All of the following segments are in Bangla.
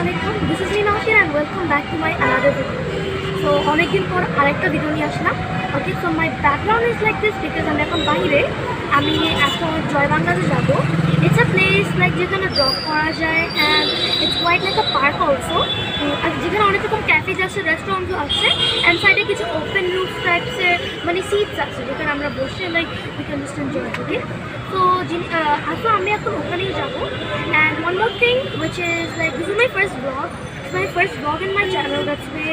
Assalamualaikum. This is me Naushir and welcome back to my another video. So অনেকদিন পর আরেকটা ভিডিও নিয়ে আসলাম. Okay, so my background is like this because আমি এখন বাইরে আমি এখন জয়বাংলাতে যাব. It's a place like যেখানে জব করা যায় and it's quite like a park also. যেখানে অনেক রকম ক্যাফেজ আছে, রেস্টুরেন্টও আছে and সাইডে কিছু ওপেন রুফ টাইপসের মানে সিটস আছে যেখানে আমরা বসে like we can just enjoy it. Okay? So also আমি এখন ওখানেই যাব. And one more thing which is like this is my first vlog. It's my first vlog in my channel. That's why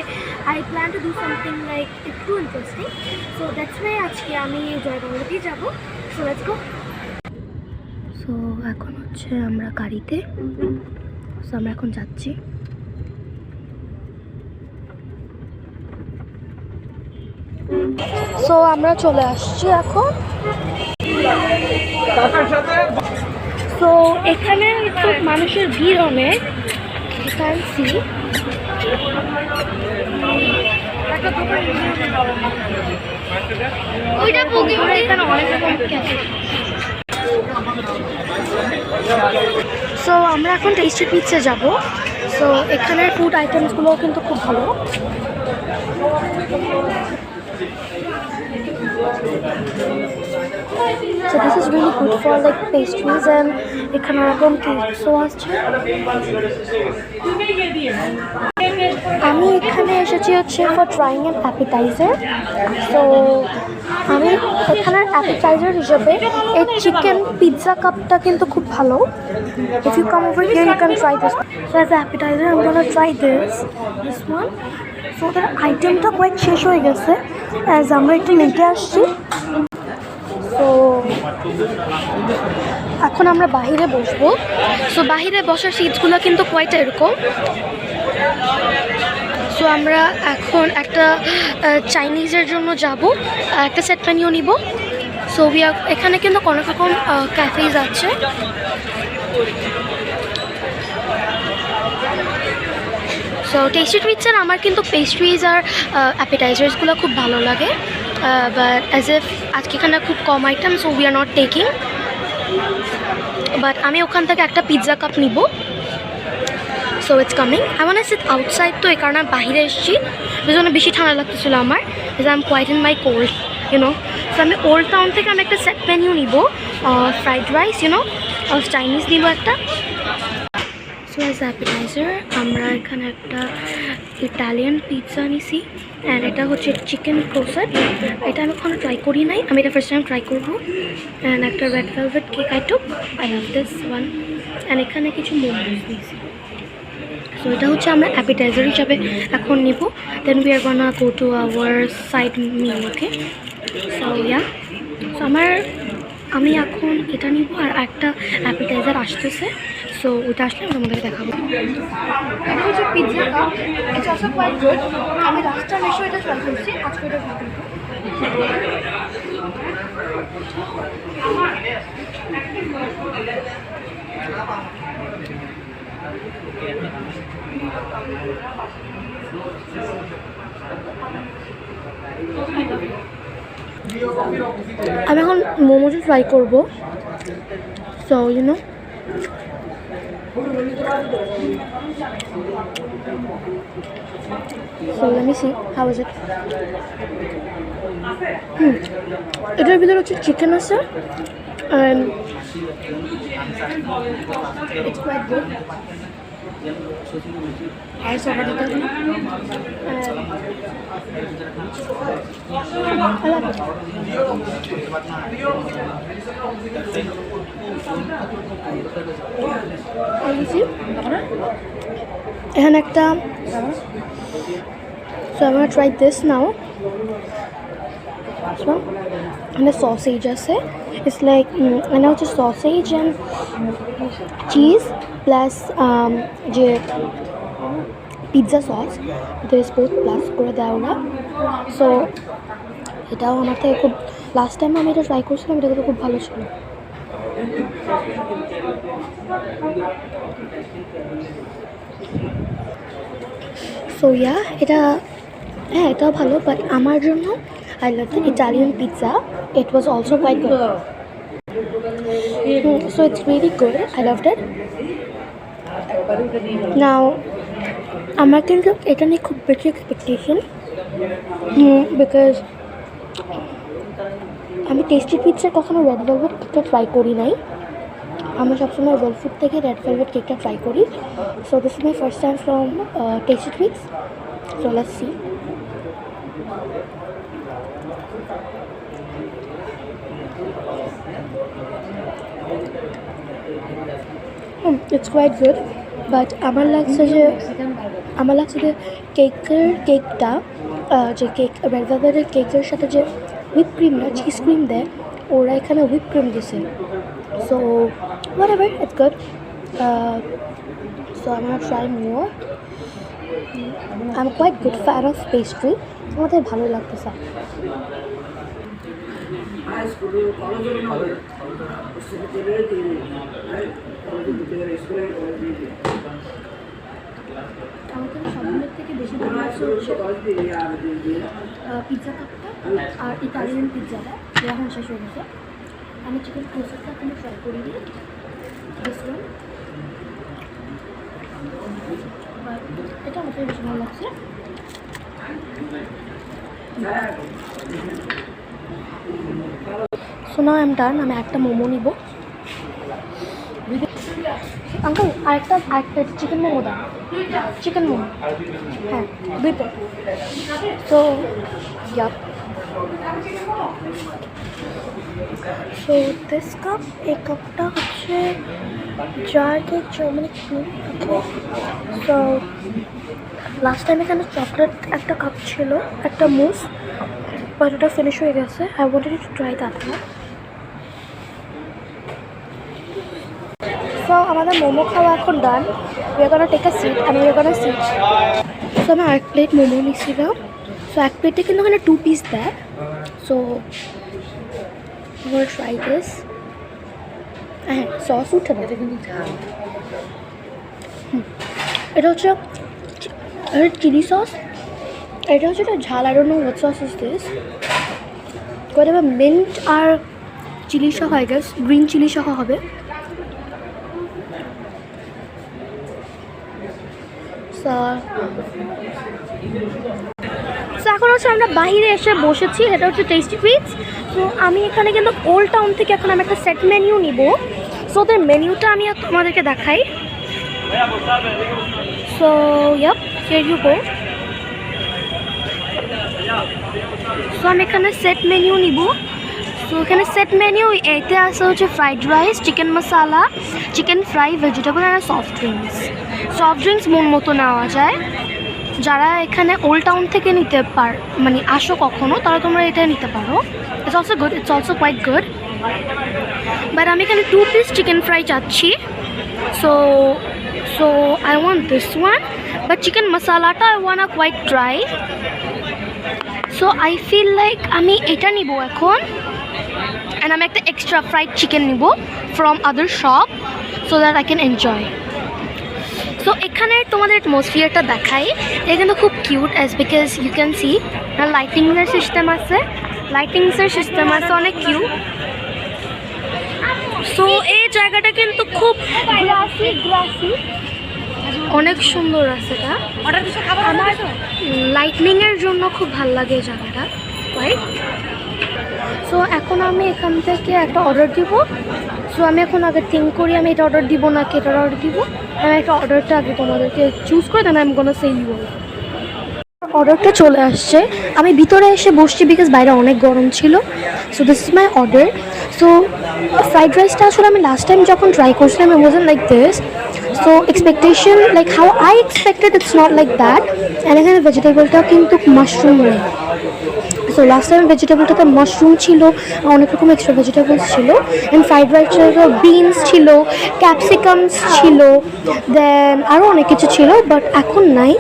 I plan to do something like it's too interesting. So that's why আজকে আমি জয়বাংলাতেই যাব. So let's go. So এখন হচ্ছে আমরা গাড়িতে. So আমরা এখন যাচ্ছি. So আমরা চলে আসছি এখন. So এখানে তো মানুষের ভিড় অনেক. You can see. ওইটা বুকিং করে এখানে অনেক রকম ক্যাফে. সো আমরা এখন টেস্টি পিৎজা যাব. সো এখানের ফুড আইটেমসগুলোও কিন্তু খুব ভালো. So this is really good for like pastries and এখানে এরকম কেকসও আছে. আমি এখানে এসেছি হচ্ছে for trying an appetizer. So আমি এখানের appetizer হিসেবে এই চিকেন পিৎজা কাপটা কিন্তু খুব ভালো. If you come over here you can try this. So as an appetizer I'm gonna try this one. So ওদের আইটেমটা কয়েক শেষ হয়ে গেছে অ্যাজ আমরা একটু লেটে আসছি. তো এখন আমরা বাহিরে বসবো. সো বাহিরে বসার সিটসগুলো কিন্তু কোয়াইট এরকম. সো আমরা এখন একটা চাইনিজের জন্য যাব, একটা সেট মেনিও নিব. সো এখানে কিন্তু অনেক রকম ক্যাফেজ আছে. সো টেস্টি ট্রিটসের আমার কিন্তু পেস্ট্রিজ আর অ্যাপিটাইজার্সগুলো খুব ভালো লাগে. বাট অ্যাজ এফ আজকে এখানে খুব কম item so we are not taking. But আমি ওখান থেকে একটা পিৎজা কাপ নিব. So it's coming. I want to sit outside. তো এই কারণে আমি বাইরে এসেছি. এই জন্য বেশি ঠান্ডা লাগতেছিল আমার. I am quite in my cold you know. So আমি ওল্ড টাউন থেকে আমি একটা সেট মেনিউ নিব, ফ্রাইড রাইস ইউনো, চাইনিজ নিব একটা. সো অ্যাজ অ্যাপিটাইজার আমরা এখানে একটা ইটালিয়ান পিৎজা নিছি অ্যান্ড এটা হচ্ছে চিকেন ক্রোসেট. এটা আমি কখনো ট্রাই করি নাই, আমি এটা ফার্স্ট টাইম ট্রাই করবো. অ্যান্ড একটা red velvet cake I took. I love this one. And এখানে কিছু মোমোস নিয়েছি. সো এটা হচ্ছে আমরা অ্যাপিটাইজার হিসাবে এখন নিব. Then we are gonna go to our side meal. Okay, so yeah. So আমি এখন এটা নিব আর একটা অ্যাপিটাইজার আসতেছে. সো ওটা আসলে আমি তোমাদেরকে দেখাবো. এটা হচ্ছে pizza cup. It's also quite good. আমি লাস্ট টাইম এসে এটা ট্রাই করছি, আজকে এটা ট্রাই করবো. আমি এখন মোমোটা ট্রাই করবো. So you know So let me see how is it. এটার ভিতরে হচ্ছে চিকেন আছে and it's quite good. আর সবার দিতে হবে এখানে একটা. So I'm gonna try this now. So and the sausage আছে. It's like I know just sausage and cheese plus যে pizza sauce. There is both plus করে দেওয়া ওরা. So এটাও আমার থেকে খুব লাস্ট টাইম আমি এটা ট্রাই করছিলাম, এটা কিন্তু খুব ভালো ছিল. সো ইয়া এটা হ্যাঁ এটাও ভালো. বাট আমার জন্য I love the Italian pizza. It was also quite good. So it's really good. I loved it. Now আমার কিন্তু এটা নিয়ে খুব বেশি এক্সপেকটেশন, বিকজ আমি টেস্টি পিৎজার কখনো রেড ভেলভেট কেকটা ট্রাই করি নাই। আমি সবসময় ওয়েল ফুড থেকে রেড ভেলভেট কেকটা ট্রাই করি। So this is my first time from tasty treats. So let's see. It's quite good, but আমার লাগছে যে কেকটা যে কেক রেড ভেলভেটের কেকের সাথে যে হুইপ ক্রিম না চিজ ক্রিম দেয়, ওরা এখানে হুইপ ক্রিম দিছে। So whatever, it's good. So I'm gonna try more. I'm quite good fan of pastry. আমাদের ভালো লাগতেছে। আমাদের সবগুলোর থেকে বেশি ভালো লাগছে হচ্ছে পিৎজা কাপটা আর ইটালিয়ান পিৎজাটা, এখন শেষ হয়ে গেছে। আমি চিকেন ক্রোসেসটা এখনো ট্রাই করিনি, দিস ওয়ান, বাট এটা আমার বেশি ভালো লাগছে। So now I am done. আমি একটা মোমো নিব। আঙ্কেল আরেকটা চিকেন মোমো দাও, চিকেন মোমো, হ্যাঁ 2 plate. So yep, so this cup, এই কাপটা হচ্ছে jar cake Germany cream. Okay, so last time এখানে চকলেট একটা কাপ ছিল, একটা মুস, বাট ওটা ফিনিশ হয়ে গেছে। I wanted to try that one. So আমাদের মোমো খাওয়া এখন done. We are gonna take a seat and we are gonna sit. So আমি 1 প্লেট মোমো নিয়েছিলাম। সো 1 প্লেটে কিন্তু ওখানে 2 পিস দেয়। So I will try this. হ্যাঁ, সস উঠে না কিন্তু এটা হচ্ছে চিলি সস। এটা হচ্ছে একটা ঝাল, I don't know what sauce is this. whatever, mint আর চিলি সহ, I guess গ্রিন চিলি সহ হবে। সো এখন হচ্ছে আমরা বাইরে এসে বসেছি, এটা হচ্ছে টেস্টি পিটস। তো আমি এখানে কিন্তু ওল্ড টাউন থেকে এখন আমি একটা সেট মেনিউ নিব। সো ওদের মেনিউটা আমি তোমাদেরকে দেখাই। So yep, here you go. So আমি এখানে সেট মেনিউ নিব। সো এখানে সেট মেনিউ এতে আছে হচ্ছে fried rice, chicken masala, chicken fry, vegetable আর সফট ড্রিঙ্কস। সফট ড্রিঙ্কস মন মতো নেওয়া যায়। যারা এখানে ওল্ড টাউন থেকে নিতে মানে আসো কখনো, তারা তোমরা এটা নিতে পারো। It's also good, it's also quite good. But আমি এখানে 2 পিস চিকেন ফ্রাই চাচ্ছি। So I want this one, but chicken মশালাটা I want quite dry. So I feel like আমি এটা নিব এখন, অ্যান্ড আমি একটা এক্সট্রা ফ্রাইড চিকেন নিব from other shop, so that I can enjoy. So এখানে তোমাদের অ্যাটমসফিয়ারটা দেখাই। এটা কিন্তু খুব cute, as because you can see লাইটিংসের সিস্টেম আছে, অনেক কিউট। সো এই জায়গাটা কিন্তু খুব গ্রাসি, অনেক সুন্দর আছে। এটা আমার লাইটনিংয়ের জন্য খুব ভালো লাগে এই জায়গাটা, রাইট? সো এখন আমি এখান থেকে একটা অর্ডার দিব। সো আমি এখন আগে থিঙ্ক করি আমি এটা অর্ডার দিব না কি এটা অর্ডার দিব। আমি একটা অর্ডারটা আগে তোমাদেরকে চুজ করে দেন, আমি কোনো সেই ইউ। অর্ডারটা চলে আসছে, আমি ভিতরে এসে বসছি বিকজ বাইরে অনেক গরম ছিল। So this is my order. So fried রাইসটা আসলে আমি লাস্ট টাইম যখন ট্রাই করছিলাম ইট wasn't like this. So expectation like how I expected, it's not like that. And এখানে ভেজিটেবলটাও কিন্তু মাশরুম নেই। সো লাস্ট টাইম ভেজিটেবলটাতে মাশরুম ছিল, অনেক রকম এক্সট্রা ভেজিটেবলস ছিল, অ্যান্ড ফ্রাইড রাইসের বিনস ছিল, ক্যাপসিকামস ছিল, দেন আরও অনেক কিছু ছিল, বাট এখন নাই।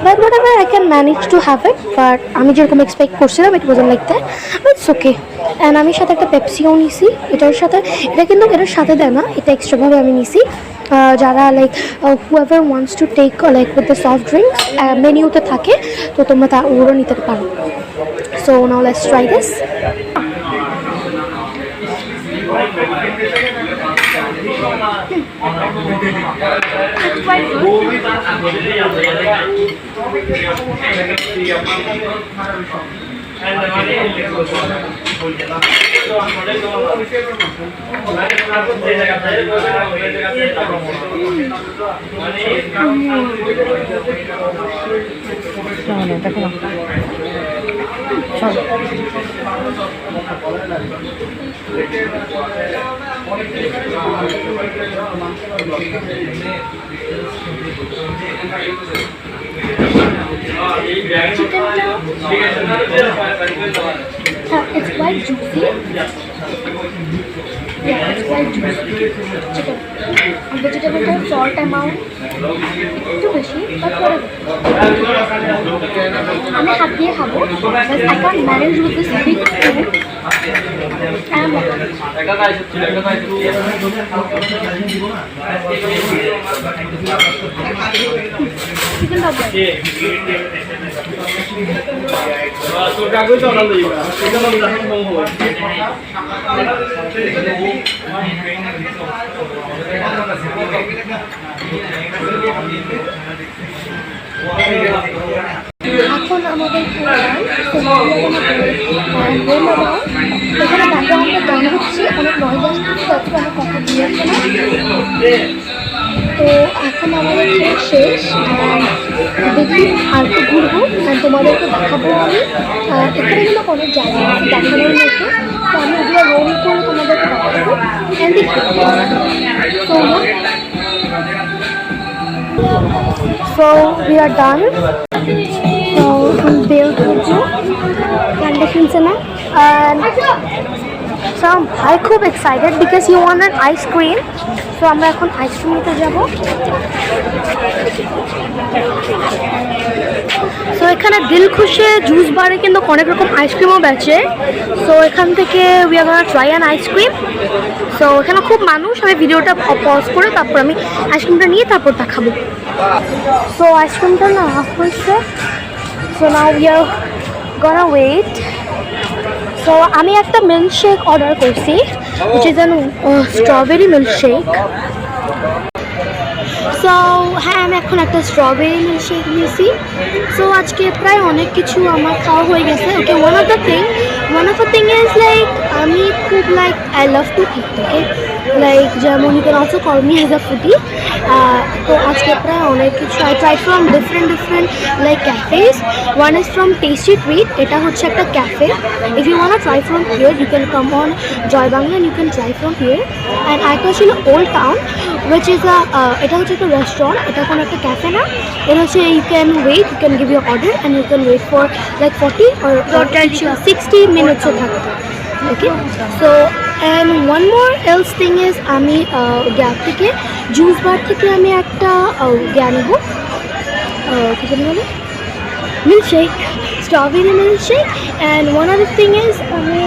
But what ever I can manage to have it, but আমি যেরকম এক্সপেক্ট করছিলাম ইট wasn't like that, but it's okay. And আমি সাথে একটা পেপসিও নিছি। এটার সাথে দেয় না, এটা এক্সট্রাভাবে আমি নিছি। যারা like whoever wants to take like with the soft drinks মেনিউতে থাকে, তো তোমরা ওগুলো নিতে পারো। So now let's try this. It's quite It's quite juicy. Yeah, it's quite juicy. Chicken. And vegetable का salt amount too beshi, but whatever. আমি হাত দিয়ে খাবো, but I can't manage with this big spoon. I am chicken top এখন আমাদের এখানে ব্যাকগ্রাউন্ডে গান হচ্ছে, অনেক নয়েজ আসছে, আমার কথা দিয়েছে না। তো এখন আমাদের শেষ, দেখি আর একটু ঘুরবো, তোমাদেরকে দেখাবো আমি। এখানে কিন্তু অনেক জায়গা আছে দেখানোর মতো, তো আমি ওগুলো রোল করে তোমাদেরকে দেখাবো। So we are done. So Bel Kuju conditions in it, and so I'm খুব excited because you want an ice cream. So আমরা এখন আইসক্রিম নিতে যাব। সো এখানে দিলখুশে জুস বারে কিন্তু অনেক রকম আইসক্রিমও বেচে। সো এখান থেকে we are gonna try an ice cream. So এখানে খুব মানুষ, আমি ভিডিওটা পজ করে তারপর আমি আইসক্রিমটা নিয়ে তারপর দেখাবো। সো আইসক্রিমটা না অফ হয়েছে। So now we are gonna wait. So আমি একটা মিল্কশেক অর্ডার করছি, which is an strawberry milkshake. So হ্যাঁ, আমি এখন একটা স্ট্রবেরি মিল্কশেক নিয়েছি। সো আজকে প্রায় অনেক কিছু আমার খাওয়া হয়ে গেছে। Okay, one of the thing is like আমি খুব like I love to eat, okay, like যেমন you can also call me as a foodie. তো আজকে প্রায় অনেক কিছু I try from different like cafes. One is from tasty treat, এটা হচ্ছে একটা cafe. If you want try from here you can come on Joy Bangla and you can try from here. And আরেকটা ছিল old town, which is a এটা হচ্ছে একটা রেস্টুরেন্ট, এটা কোনো একটা ক্যাফে না। এটা হচ্ছে you can wait, you can give your order and you can wait for like 40 or 60 minutes ও থাকতে, okay. So and one more else thing is আমি গ্যাপ থেকে জুস বার থেকে আমি একটা গ্যা নেব, কী জানি বলে, milkshake, strawberry milkshake. And one other thing is আমি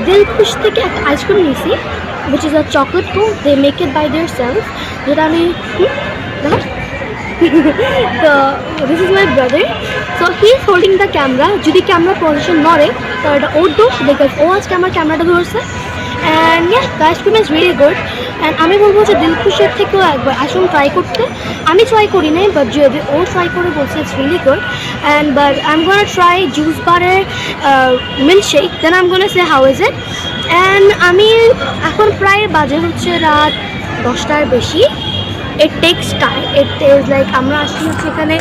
দিলখুশ থেকে একটা আইসক্রিম নিয়েছি, which is a chocolate cone. They make it by themselves. যেটা আমি so this is my brother, so he is holding the camera. যদি ক্যামেরা পজিশন নড়ে তাহলে এটা ওর দোষ, বিকজ ও আজকে আমার ক্যামেরাটা ধরছে। And yeah, the ice cream is really good. And আমি বলবো যে দিলখুশের থেকেও একবার আইসক্রিম ট্রাই করতে। আমি ট্রাই করি নাই, বাট যদি ও ট্রাই করে বলছে it's really good. And but I am gonna try juice বারের milkshake, then I am gonna say how is it. And আমি এখন প্রায় বাজে হচ্ছে রাত 10টার বেশি। It takes time, it is like আমরা আসছি হচ্ছে এখানে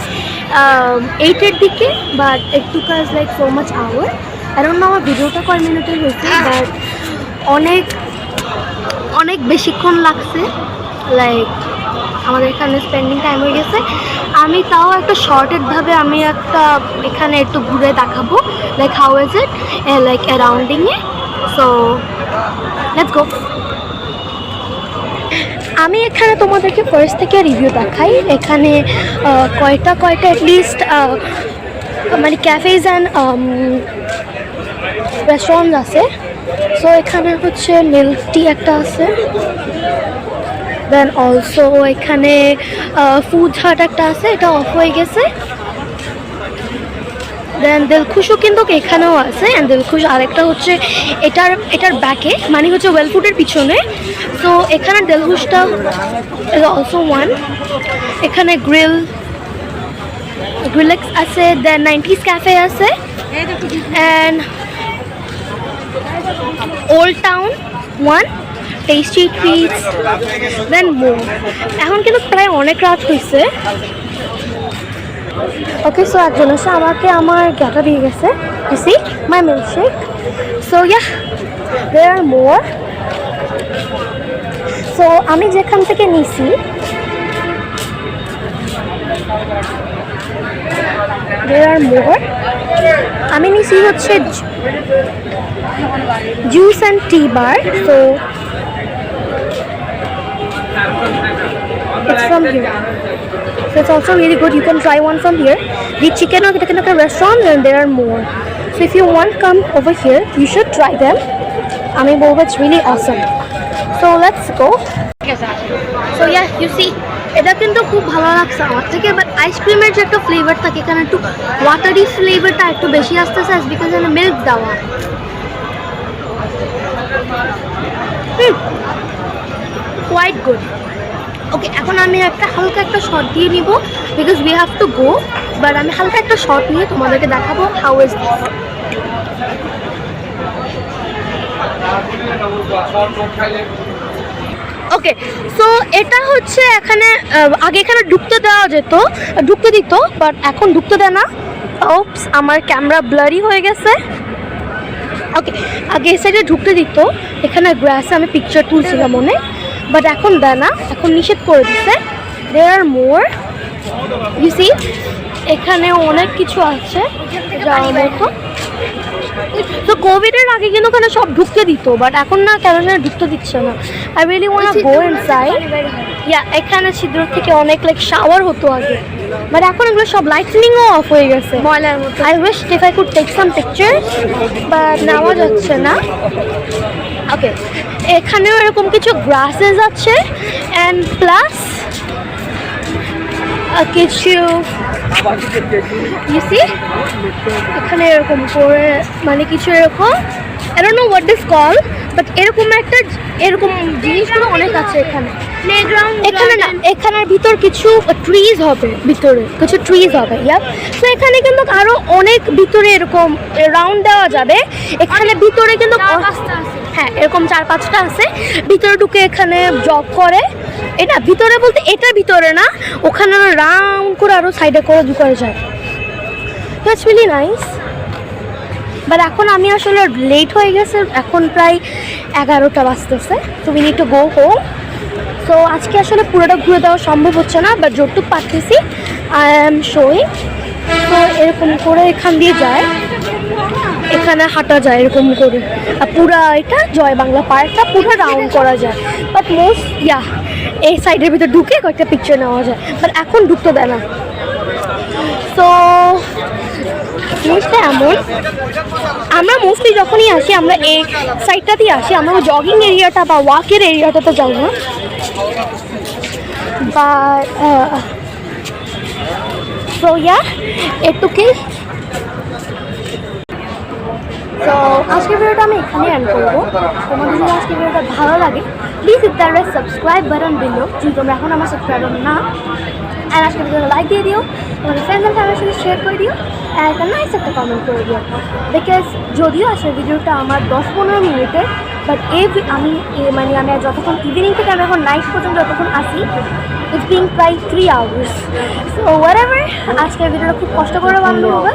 8-এর দিকে, but it took us like so much hour. এখন আমার ভিডিওটা কয় মিনিটের হয়েছে, বাট অনেক বেশিক্ষণ লাগছে, লাইক আমাদের এখানে স্পেন্ডিং টাইম হয়ে গেছে। আমি তাও একটা শর্টেডভাবে আমি একটা এখানে একটু ঘুরে দেখাবো, like how is it like অ্যারাউন্ডিংয়ে। So let's go. আমি এখানে তোমাদেরকে ফার্স্ট থেকে রিভিউ দেখাই। এখানে কয়টা অ্যাটলিস্ট মানে ক্যাফেজ অ্যান্ড রেস্টুরেন্ট আছে। সো এখানে হচ্ছে মিল্ক টি একটা আছে, দেন অলসো এখানে ফুড হাট একটা আছে, এটা অফ হয়ে গেছে। দেন দিলখুশও কিন্তু এখানেও আছে। অ্যান্ড দিলখুশ আরেকটা হচ্ছে এটার ব্যাকে, মানে হচ্ছে ওয়েল ফুডের পিছনে। সো এখানে দিলখুশটা ইজ অলসো ওয়ান। এখানে গ্রিলেক্স আছে, দেন 90s ক্যাফে আছে, and old town 1, tasty treats, then more. এখন কিন্তু প্রায় অনেক রাত হয়েছে। ওকে, সো একজন এসে আমাকে আমার গ্যাটা দিয়ে গেছে, you see my milkshake. So yeah, there are more. So আমি যেখান থেকে নিছি there are more. আমি নিছি হচ্ছে juice and tea bar. So it's from here. So it's also really good. You can try one from here. The chicken or the restaurant, and there are more. So if you want come over here, you should try them. I mean, it's really awesome. So let's go. So yeah, you see, এটা কিন্তু খুব ভালো লাগছে আমার থেকে, বাট আইসক্রিমের যে একটা ফ্লেভার থাকে এখানে একটু ওয়াটারি ফ্লেভারটা একটু বেশি আসতেছে, বিকজ এখানে মিল্ক দেওয়া। Quite good. ওকে, এখন আমি হালকা একটা শট দিয়ে নিব, because we have to go. But আমি হালকা একটা শট নিয়ে তোমাদেরকে দেখাবো how is this. Okay, so এটা হচ্ছে এখানে আগে এখানে ঢুকতে দিত, বাট এখন ঢুকতে দেয় না। ওপস, আমার ক্যামেরা ব্লারি হয়ে গেছে। ওকে, আগে এই সাইডে ঢুকতে দিত, এখানে গ্রাসে আমি পিকচার তুলছিলাম অনেক, বাট এখন দেয় না, এখন নিষেধ করে দিচ্ছে। দেয়ার আর মোর, ইউ সি, এখানে অনেক কিছু আছে যাওয়ার মতো। তো কোভিডের আগে কিন্তু ওখানে সব ঢুকতে দিত, বাট এখন না, কেন ঢুকতে দিচ্ছে না। I really want to go inside. Yeah, এখানে ছিদ্র থেকে অনেক শাওয়ার হতো আগে, বাট এখন এগুলো সব লাইটনিংও অফ হয়ে গেছে ময়লার মতো। I wish if I could take some pictures, but নেওয়া যাচ্ছে না। ওকে, এখানেও এরকম কিছু গ্রাসেস আছে, অ্যান্ড প্লাস কিছু you see, এখানে এরকম করে মানে কিছু এরকম, I don't know what this called, but এরকম জিনিসগুলো অনেক আছে এখানে। এখানে না, এখানের ভিতর কিছু ট্রিজ হবে, ভিতরে কিছু ট্রিজ হবে। তো এখানে কিন্তু আরো অনেক ভিতরে এরকম রাউন্ড দেওয়া যাবে। এখানে ভিতরে কিন্তু হ্যাঁ, এরকম 4-5টা আছে। ভিতরে ঢুকে এখানে জব করে। এটা ভিতরে বলতে এটা ভিতরে না, ওখানে রাউন্ড করে আরো সাইডে করে ঢুকা যায়। That's really nice. বাট এখন আমি আসলে লেট হয়ে গেছে, এখন প্রায় 11টা বাজতেছে। So we need to go home. So আজকে আসলে পুরোটা ঘুরে দেওয়া সম্ভব হচ্ছে না, বাট যতটুকু পারতেছি আই এম শোয়িং। তো এরকম করে এখান দিয়ে যায়, এখানে হাঁটা যায় এরকম করে, আর পুরা এটা জয় বাংলা পার্কটা পুরো রাউন্ড করা যায়। বাট মোস্ট এই সাইডের ভিতরে ঢুকে কয়েকটা পিকচার নেওয়া যায়, বাট এখন ঢুকতে দেয় না। সো জিনিসটা এমন, আমরা মোস্টলি যখনই আসি আমরা এই সাইডটাতেই আসি, আমরা জগিং এরিয়াটা বা ওয়াকের এরিয়াটাতে যাই না। বা সো ইয়া, এটুকুই। তো আজকের ভিডিওটা আমি এখানে এন্ড করবো। তোমাদের যদি আজকের ভিডিওটা ভালো লাগে, please hit the red subscribe button below, যদি তোমরা এখন আমার সাবস্ক্রাইবার না। অ্যান্ড আজকের ভিডিওটা লাইক দিয়ে দিও, তোমাদের ফ্রেন্ডস অ্যান্ড ফ্যামিলির সাথে শেয়ার করে দিও, অ্যান্ড একটা নাইস একটা কমেন্ট করে দিও। বিকজ যদিও আজকের ভিডিওটা আমার 10-15 মিনিটের, বাট আমি যতক্ষণ ইভিনিং থেকে আমি এখন নাইট পর্যন্ত যতক্ষণ আসি, ইটস বিং প্রায় 3 hours. সো হোয়াটএভার, আজকের ভিডিওটা খুব কষ্ট করে বানানো হবে।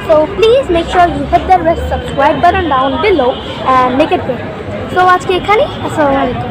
So please make sure you hit that red subscribe button down below and make it good. So আজকে এখানেই, আসসালামু আলাইকুম।